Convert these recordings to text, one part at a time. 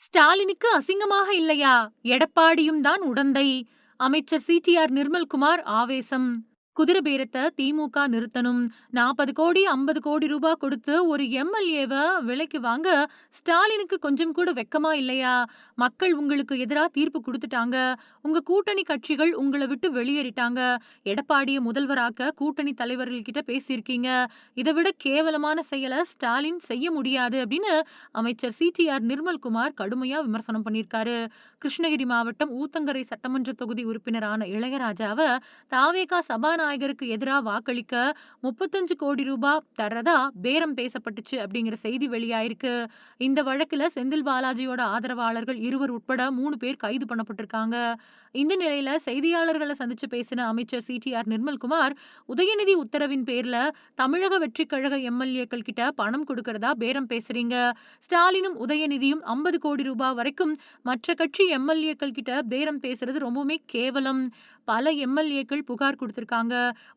ஸ்டாலினுக்கு அசிங்கமாக இல்லையா? எடப்பாடியும் தான் உடந்தை. அமைச்சர் சிடிஆர் நிர்மல்குமார் ஆவேசம். குதிரை பேரத்த திமுக நிறுத்தணும். 40 கோடி 50 கோடி ரூபாய் கொடுத்து ஒரு எம்எல்ஏவ விலைக்கு வாங்க ஸ்டாலினுக்கு கொஞ்சம் கூட வெக்கமா இல்லையா? மக்கள் உங்களுக்கு எதிரா தீர்ப்பு குடுத்துட்டாங்க. உங்க கூட்டணி கட்சிகள் உங்கள விட்டு வெளியேறிட்டாங்க. எடப்பாடிய முதல்வராக்க கூட்டணி தலைவர்கள் கிட்ட பேசியிருக்கீங்க. இத விட கேவலமான செயல ஸ்டாலின் செய்ய முடியாது அப்படின்னு அமைச்சர் சிடிஆர் நிர்மல்குமார் கடுமையா விமர்சனம் பண்ணியிருக்காரு. கிருஷ்ணகிரி மாவட்டம் ஊத்தங்கரை சட்டமன்ற தொகுதி உறுப்பினரான இளையராஜாவ தாவேகா சபாநாயகருக்கு எதிரா வாக்களிக்க 35 கோடி ரூபாய் தர்றதா பேரம் பேசப்பட்டுச்சு அப்படிங்கிற செய்தி வெளியாயிருக்கு. இந்த வழக்குல செந்தில் பாலாஜியோட ஆதரவாளர்கள் 20 உட்பட 3 பேர் கைது பண்ணப்பட்டிருக்காங்க. இந்த நிலையில செய்தியாளர்களை சந்திச்சு பேசின அமைச்சர் சிடிஆர் நிர்மல்குமார், உதயநிதி உத்தரவின் பேர்ல தமிழக வெற்றிக் கழக எம்எல்ஏக்கள் கிட்ட பணம் கொடுக்கறதா பேரம் பேசுறீங்க. ஸ்டாலினும் உதயநிதியும் 50 கோடி ரூபாய் வரைக்கும் மற்ற கட்சி எம்எல்ஏக்கள் கிட்ட பேரம் பேசுறது ரொம்பவுமே கேவலம். பல எம்எல்ஏக்கள் புகார் கொடுத்திருக்காங்க.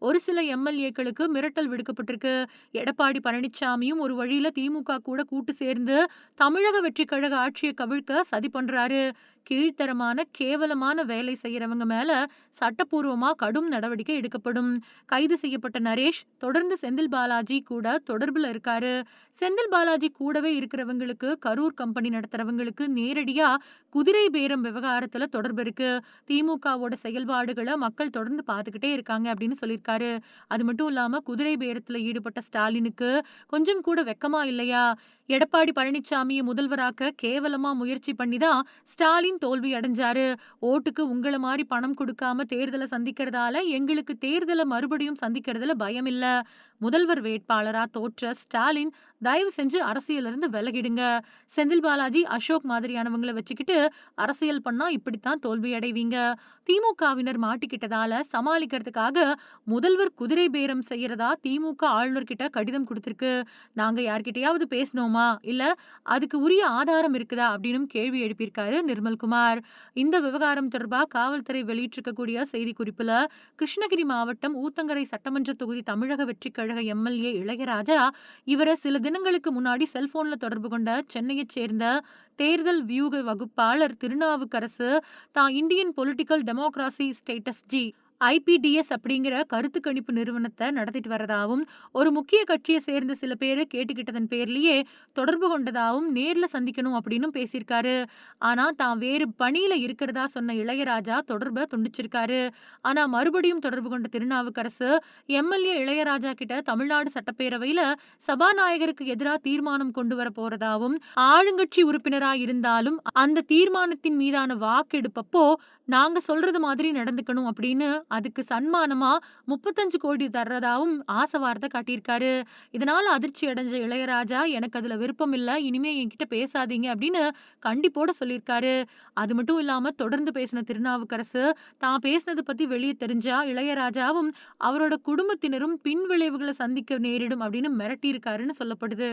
ஒரு சில எம்எல்ஏக்களுக்கு மிரட்டல் விடுக்கப்பட்டிருக்கு. எடப்பாடி பழனிசாமியும் ஒரு வழியில திமுக கூட கூட்டு சேர்ந்து தமிழக வெற்றிக் கழக ஆட்சியை கவிழ்க்க சதி பண்றாரு. கீழ்த்தரமான கேவலமான வேலை செய்யறவங்க மேல சட்டப்பூர்வமா கடும் நடவடிக்கை எடுக்கப்படும். கைது செய்யப்பட்ட நரேஷ் தொடர்ந்து செந்தில் பாலாஜி கூட தொடர்புல இருக்காரு. செந்தில் பாலாஜி கூடவே இருக்கிறவங்களுக்கு கரூர் கம்பெனி நடத்துறவங்களுக்கு நேரடியா குதிரை பேரம் விவகாரத்துல தொடர்பு இருக்கு. திமுகவோட செயல்பாடுகளை மக்கள் தொடர்ந்து பார்த்துக்கிட்டே இருக்காங்க அப்படின்னு சொல்லியிருக்காரு. அது மட்டும் இல்லாம குதிரை பேரத்துல ஈடுபட்ட ஸ்டாலினுக்கு கொஞ்சம் கூட வெக்கமா இல்லையா? எடப்பாடி பழனிசாமியை முதல்வராக்க கேவலமா முயற்சி பண்ணிதான் ஸ்டாலின் தோல்வி அடைஞ்சாரு. ஓட்டுக்கு உங்கள மாதிரி பணம் கொடுக்காம தேர்தலை சந்திக்கிறதால எங்களுக்கு தேர்தலை மறுபடியும் சந்திக்கிறதுல பயம் இல்ல. முதல்வர் வேட்பாளரா தோற்ற ஸ்டாலின் தயவு செஞ்சு அரசியல இருந்து விலகிடுங்க. செந்தில் பாலாஜி, அசோக் மாதிரியானவங்களை வச்சுக்கிட்டு அரசியல் பண்ணா இப்படித்தான் தோல்வி அடைவீங்க. திமுகவினர் மாட்டிக்கிட்டதால சமாளிக்கிறதுக்காக முதல்வர் குதிரை பேரம் செய்யறதா திமுக ஆளுநர் கிட்ட கடிதம் கொடுத்திருக்கு. நாங்க யார்கிட்டயாவது பேசணுமா, இல்ல அதுக்கு உரிய ஆதாரம் இருக்குதா அப்படின்னு கேள்வி எழுப்பியிருக்காரு நிர்மல்குமார். இந்த விவகாரம் தொடர்பா காவல்துறை வெளியிட்டிருக்கக்கூடிய செய்திக்குறிப்புல, கிருஷ்ணகிரி மாவட்டம் ஊத்தங்கரை சட்டமன்ற தொகுதி தமிழக வெற்றிக் கழக எம்எல்ஏ இளையராஜா இவரை சில தினங்களுக்கு முன்னாடி செல்போன்ல தொடர்பு கொண்ட சென்னையைச் சேர்ந்த தேர்தல் வியூக வகுப்பாளர் திருநாவுக்கரசு தான் Indian political democracy status IBDS அப்படிங்கிற கருத்து கணிப்பு நிறுவனத்தை நடத்திட்டு வரதாவும், ஒரு முக்கிய கட்சியை சேர்ந்த சில பேரு கேட்டுக்கிட்டதன் பேர்லயே தொடர்பு கொண்டதாவும் நேர்ல சந்திக்கணும் அப்படின்னு பேசியிருக்காரு. ஆனா தான் வேறு பணியில இருக்கிறதா சொன்ன இளையராஜா தொடர்பை துண்டிச்சிருக்காரு. ஆனா மறுபடியும் தொடர்பு கொண்ட திருநாவுக்கரசு எம்எல்ஏ இளையராஜா கிட்ட தமிழ்நாடு சட்டப்பேரவையில சபாநாயகருக்கு எதிராக தீர்மானம் கொண்டு வர போறதாவும், ஆளுங்கட்சி உறுப்பினரா இருந்தாலும் அந்த தீர்மானத்தின் மீதான வாக்கெடுப்பப்போ நாங்க சொல்றது மாதிரி நடந்துக்கணும் அப்படின்னு அதுக்கு சன்மானமா 35 கோடி தர்றதாவும் ஆசை வார்த்தை காட்டியிருக்காரு. இதனால அதிர்ச்சி அடைஞ்ச இளையராஜா, எனக்கு அதுல விருப்பம் இல்ல, இனிமே என்கிட்ட பேசாதீங்க அப்படின்னு கண்டிப்போட சொல்லியிருக்காரு. அது மட்டும் இல்லாம தொடர்ந்து பேசின திருநாவுக்கரசு, தான் பேசினது பத்தி வெளியே தெரிஞ்சா இளையராஜாவும் அவரோட குடும்பத்தினரும் பின் விளைவுகளை சந்திக்க நேரிடும் அப்படின்னு மிரட்டியிருக்காருன்னு சொல்லப்படுது.